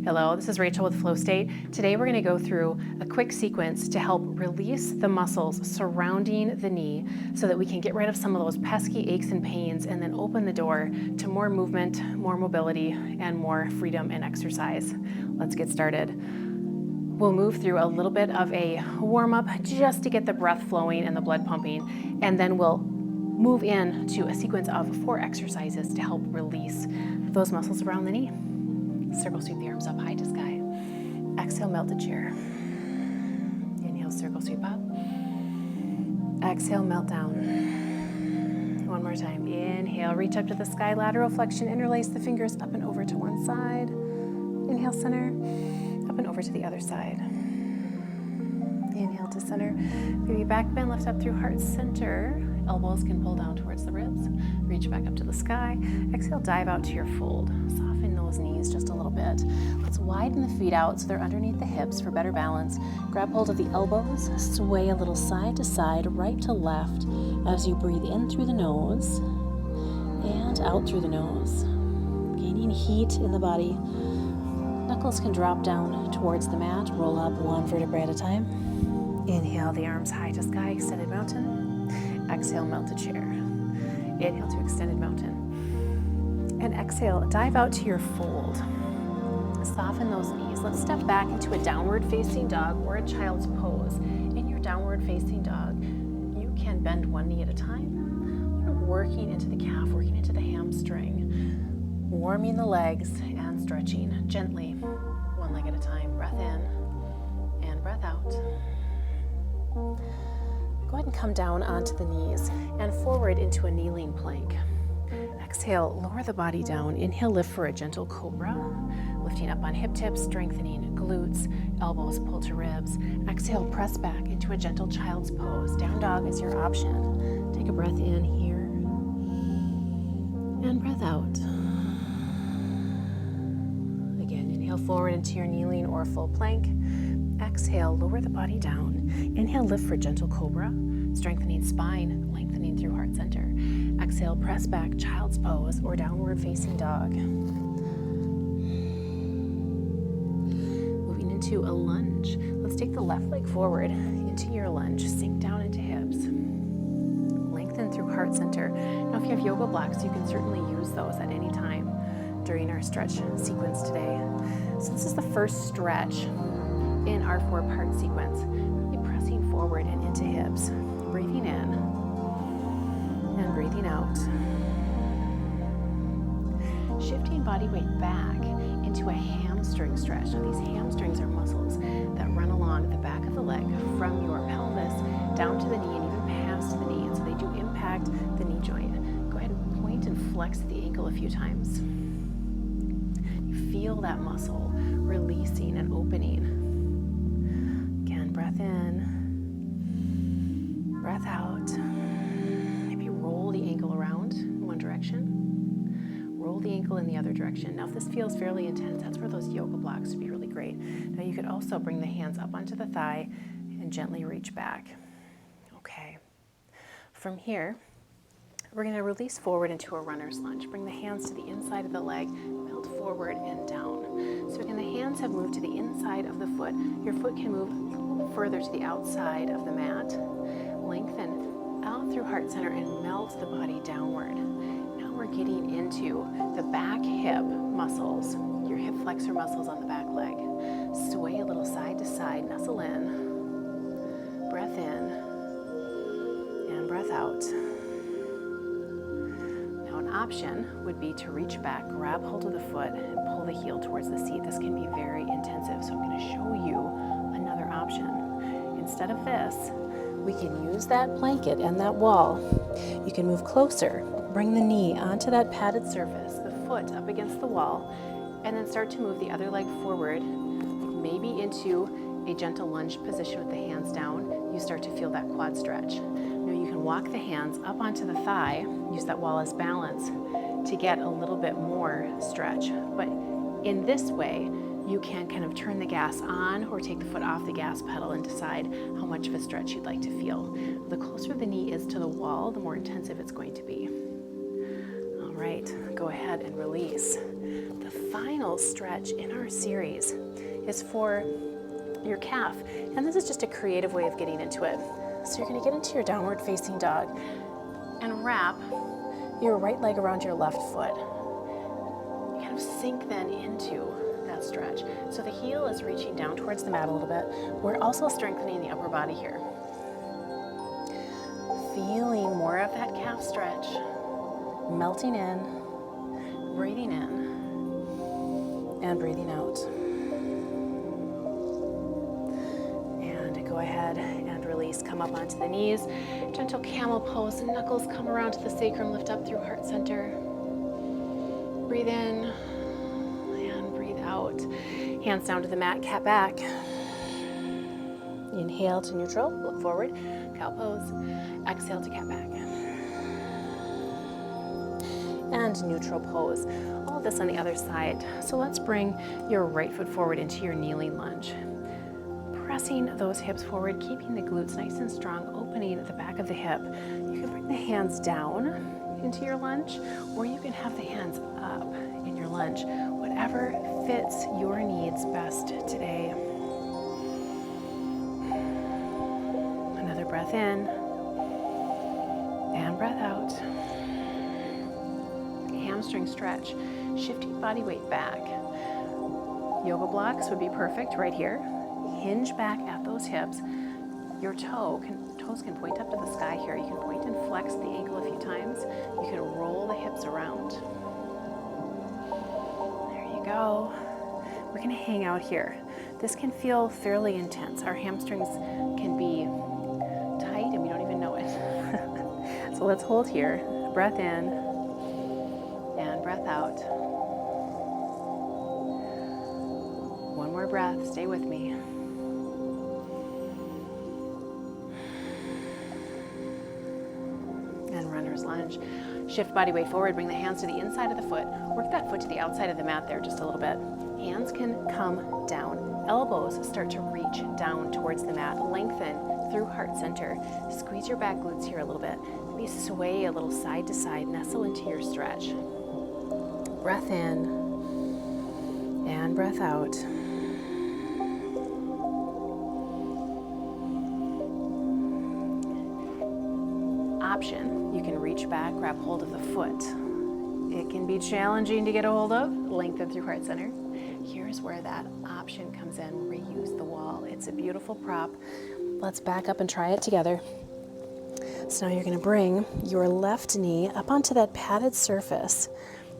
Hello, this is Rachel with Flow State. Today we're going to go through a quick sequence to help release the muscles surrounding the knee so that we can get rid of some of those pesky aches and pains and then open the door to more movement, more mobility, and more freedom and exercise. Let's get started. We'll move through a little bit of a warm-up just to get the breath flowing and the blood pumping, and then we'll move into a sequence of 4 exercises to help release those muscles around the knee. Circle sweep the arms up high to sky. Exhale, melt the chair. Inhale, circle sweep up. Exhale, melt down. One more time. Inhale, reach up to the sky, lateral flexion, interlace the fingers up and over to one side. Inhale, center, up and over to the other side. Inhale to center. Maybe back bend, lift up through heart center. Elbows can pull down towards the ribs. Reach back up to the sky. Exhale, dive out to your fold. Soften those knees just a little bit. Let's widen the feet out so they're underneath the hips for better balance. Grab hold of the elbows. Sway a little side to side, right to left as you breathe in through the nose and out through the nose. Gaining heat in the body. Knuckles can drop down towards the mat. Roll up one vertebrae at a time. Inhale the arms high to sky, extended mountain. Exhale, melt the chair. Inhale to extended mountain. And exhale, dive out to your fold. Soften those knees. Let's step back into a downward facing dog or a child's pose. In your downward facing dog, you can bend one knee at a time, working into the calf, working into the hamstring, warming the legs and stretching gently, one leg at a time. Breath in and breath out. Go ahead and come down onto the knees and forward into a kneeling plank. Exhale, lower the body down. Inhale, lift for a gentle cobra. Lifting up on hip tips, strengthening glutes, elbows pull to ribs. Exhale, press back into a gentle child's pose. Down dog is your option. Take a breath in here and breath out. Again, inhale forward into your kneeling or full plank. Exhale, lower the body down. Inhale, lift for gentle cobra, strengthening spine, lengthening through heart center. Exhale, press back, child's pose or downward facing dog. Moving into a lunge. Let's take the left leg forward into your lunge. Sink down into hips. Lengthen through heart center. Now, if you have yoga blocks, you can certainly use those at any time during our stretch sequence today. So this is the first stretch in our 4-part sequence. Really pressing forward and into hips. Breathing in and breathing out. Shifting body weight back into a hamstring stretch. Now these hamstrings are muscles that run along the back of the leg from your pelvis down to the knee and even past the knee. And so they do impact the knee joint. Go ahead and point and flex the ankle a few times. You feel that muscle releasing and opening. Breath in, breath out. Maybe roll the ankle around in one direction. Roll the ankle in the other direction. Now, if this feels fairly intense, that's where those yoga blocks would be really great. Now, you could also bring the hands up onto the thigh and gently reach back. Okay. From here, we're going to release forward into a runner's lunge. Bring the hands to the inside of the leg, melt forward and down. So again, the hands have moved to the inside of the foot. Your foot can move further to the outside of the mat. Lengthen out through heart center and melt the body downward. Now we're getting into the back hip muscles, your hip flexor muscles on the back leg. Sway a little side to side, nestle in. Breath in and breath out. Now an option would be to reach back, grab hold of the foot, and pull the heel towards the seat. This can be very intensive, so I'm going to show you another option. Instead of this, we can use that blanket and that wall. You can move closer, bring the knee onto that padded surface, the foot up against the wall, and then start to move the other leg forward, maybe into a gentle lunge position with the hands down. You start to feel that quad stretch. Now you can walk the hands up onto the thigh, use that wall as balance to get a little bit more stretch. But in this way, you can kind of turn the gas on or take the foot off the gas pedal and decide how much of a stretch you'd like to feel. The closer the knee is to the wall, the more intensive it's going to be. All right, go ahead and release. The final stretch in our series is for your calf, and this is just a creative way of getting into it. So you're going to get into your downward facing dog and wrap your right leg around your left foot. You kind of sink then into that stretch. So the heel is reaching down towards the mat a little bit. We're also strengthening the upper body here. Feeling more of that calf stretch, melting in, breathing in, and breathing out. And go ahead and release. Come up onto the knees. Gentle camel pose. Knuckles come around to the sacrum. Lift up through heart center. Breathe in and breathe out. Hands down to the mat, cat back. Inhale to neutral. Look forward. Cow pose. Exhale to cat back. And neutral pose. All of this on the other side. So let's bring your right foot forward into your kneeling lunge. Pressing those hips forward, keeping the glutes nice and strong, opening the back of the hip. You can bring the hands down into your lunge, or you can have the hands up in your lunge. Whatever fits your needs best today. Another breath in and breath out. Hamstring stretch, shifting body weight back. Yoga blocks would be perfect right here. Hinge back at those hips. Your toes can point up to the sky here. You can point and flex the ankle a few times. You can roll the hips around. There you go. We're going to hang out here. This can feel fairly intense. Our hamstrings can be tight and we don't even know it. So let's hold here. Breath in and breath out. One more breath. Stay with me. And runner's lunge. Shift body weight forward. Bring the hands to the inside of the foot. Work that foot to the outside of the mat there just a little bit. Hands can come down. Elbows start to reach down towards the mat. Lengthen through heart center. Squeeze your back glutes here a little bit. Maybe sway a little side to side. Nestle into your stretch. Breath in and breath out. Option, you can reach back, grab hold of the foot. It can be challenging to get a hold of. Lengthen through heart center. Here's where that option comes in. Reuse the wall. It's a beautiful prop. Let's back up and try it together. So now you're going to bring your left knee up onto that padded surface.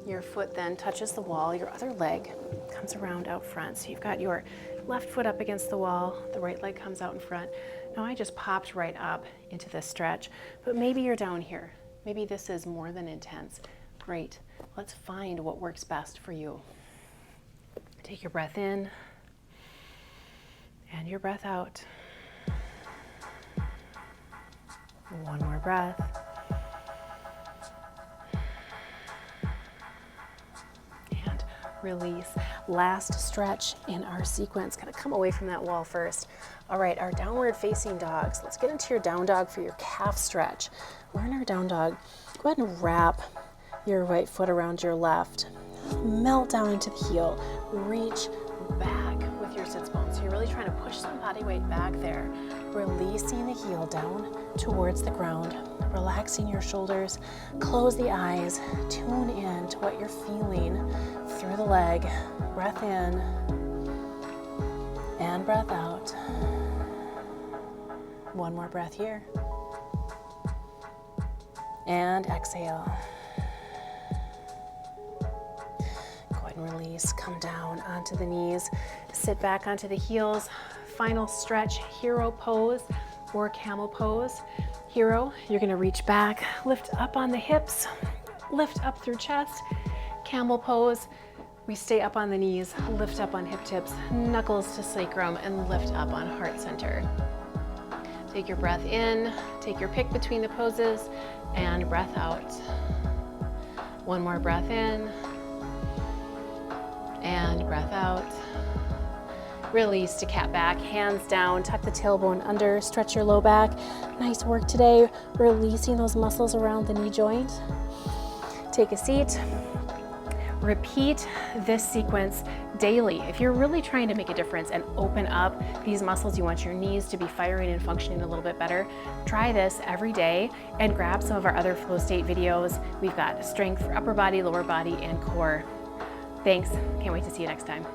Your foot then touches the wall. Your other leg comes around out front. So you've got your left foot up against the wall. The right leg comes out in front. Now I just popped right up into this stretch, but maybe you're down here. Maybe this is more than intense. Great. Let's find what works best for you. Take your breath in and your breath out. One more breath. And release. Last stretch in our sequence. Kind of come away from that wall first. All right, our downward facing dogs. Let's get into your down dog for your calf stretch. We're in our down dog. Go ahead and wrap your right foot around your left. Melt down into the heel. Reach back with your sits bones. So you're really trying to push some body weight back there. Releasing the heel down towards the ground. Relaxing your shoulders. Close the eyes. Tune in to what you're feeling through the leg. Breath in and breath out. One more breath here. And exhale. Go ahead and release. Come down onto the knees. Sit back onto the heels. Final stretch, hero pose or camel pose. Hero, you're going to reach back, lift up on the hips, lift up through chest. Camel pose, we stay up on the knees, lift up on hip tips, knuckles to sacrum, and lift up on heart center. Take your breath in, take your pick between the poses, and breath out. One more breath in, and breath out. Release to cat back, hands down, tuck the tailbone under, stretch your low back. Nice work today, releasing those muscles around the knee joint. Take a seat. Repeat this sequence daily. If you're really trying to make a difference and open up these muscles, you want your knees to be firing and functioning a little bit better, try this every day and grab some of our other flow state videos. We've got strength for upper body, lower body, and core. Thanks. Can't wait to see you next time.